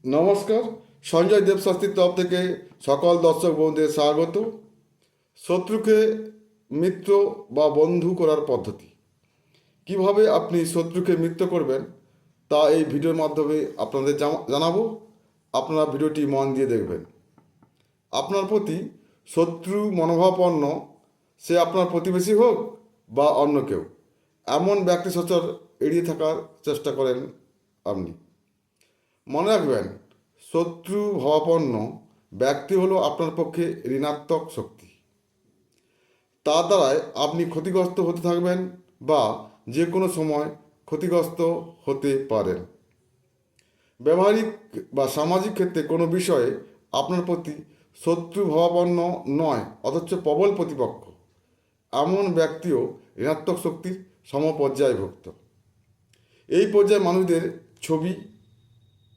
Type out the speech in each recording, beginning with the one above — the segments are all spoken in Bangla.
নমস্কার। সঞ্জয় দেবশাস্ত্রীর তরফ থেকে সকল দর্শক বন্ধুদের স্বাগত। শত্রুকে মিত্র বা বন্ধু করার পদ্ধতি, কিভাবে আপনি শত্রুকে মিত্র করবেন তা এই ভিডিওর মাধ্যমে আপনাদের জানাবো। আপনারা ভিডিওটি মন দিয়ে দেখবেন। আপনার প্রতি শত্রু মনোভাবাপন্ন, সে আপনার প্রতিবেশী হোক বা অন্য কেউ, এমন ব্যক্তি সচর এড়িয়ে থাকার চেষ্টা করেন আপনি। মনে রাখবেন, শত্রু ভাবাপন্ন ব্যক্তি হলো আপনার পক্ষে ঋণাত্মক শক্তি। তার দ্বারায় আপনি ক্ষতিগ্রস্ত হতে থাকবেন বা যে কোনো সময় ক্ষতিগ্রস্ত হতে পারেন। ব্যবহারিক বা সামাজিক ক্ষেত্রে কোনো বিষয়ে আপনার প্রতি শত্রু ভাবাপন্ন নয়, অথচ প্রবল প্রতিপক্ষ, এমন ব্যক্তিও ঋণাত্মক শক্তির সমপর্যায়ভুক্ত। এই পর্যায়ে মানুষদের ছবি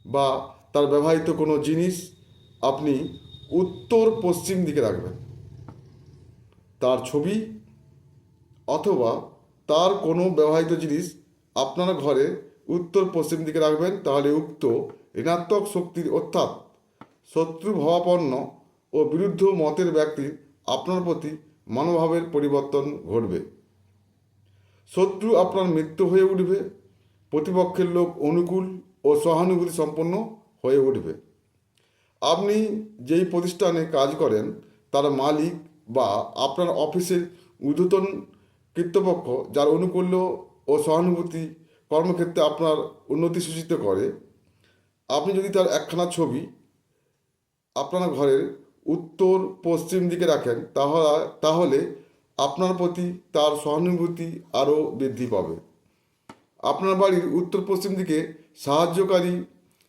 বা তার ব্যবহৃত কোনো জিনিস আপনি উত্তর পশ্চিম দিকে রাখবেন। তার ছবি অথবা তার কোনো ব্যবহৃত জিনিস আপনার ঘরে উত্তর পশ্চিম দিকে রাখবেন, তাহলে উক্ত ঋণাত্মক শক্তির অর্থাৎ শত্রু ভাবাপন্ন ও বিরুদ্ধ মতের ব্যক্তির আপনার প্রতি মনোভাবের পরিবর্তন ঘটবে। শত্রু আপনার মিত্র হয়ে উঠবে, প্রতিপক্ষের লোক অনুকূল ও সহানুভূতি সম্পন্ন হয়ে উঠবে। আপনি যেই প্রতিষ্ঠানে কাজ করেন তার মালিক বা আপনার অফিসের ঊর্ধ্বতন কর্তৃপক্ষ যার অনুকূল্য ও সহানুভূতি কর্মক্ষেত্রে আপনার উন্নতি সূচিত করে, আপনি যদি তার একখানা ছবি আপনার ঘরের উত্তর পশ্চিম দিকে রাখেন তাহলে আপনার প্রতি তার সহানুভূতি আরও বৃদ্ধি পাবে। আপনার বাড়ির উত্তর পশ্চিম দিকে সাহায্যকারী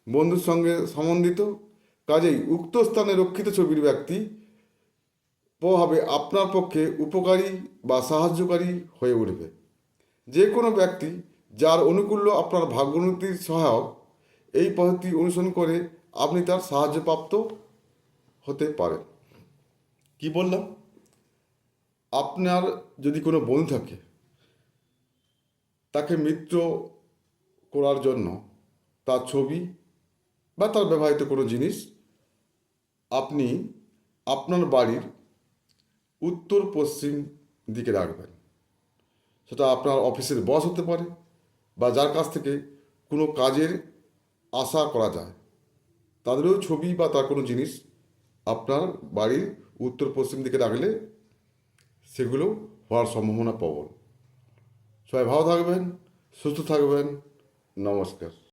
বন্ধুর সঙ্গে সম্বন্ধিত, কাজেই উক্ত স্থানে রক্ষিত ছবির ব্যক্তি প্রভাবে আপনার পক্ষে উপকারী বা সাহায্যকারী হয়ে উঠবে। যে কোনো ব্যক্তি যার অনুকূল্য আপনার ভাগ্যোন্নতির সহায়ক, এই পদ্ধতি অনুসরণ করে আপনি তার সাহায্যপ্রাপ্ত হতে পারেন। কি বললাম? আপনার যদি কোনো বন্ধু থাকে, তাকে মিত্র করার জন্য তার ছবি বা তার ব্যবহৃত কোনো জিনিস আপনি আপনার বাড়ির উত্তর পশ্চিম দিকে রাখবেন। সেটা আপনার অফিসের বস হতে পারে বা যার কাছ থেকে কোনো কাজের আশা করা যায়, তাদেরও ছবি বা তার কোনো জিনিস আপনার বাড়ির উত্তর পশ্চিম দিকে রাখলে সেগুলো হওয়ার সম্ভাবনা প্রবল। সবাই ভালো থাকবেন, সুস্থ থাকবেন। নমস্কার।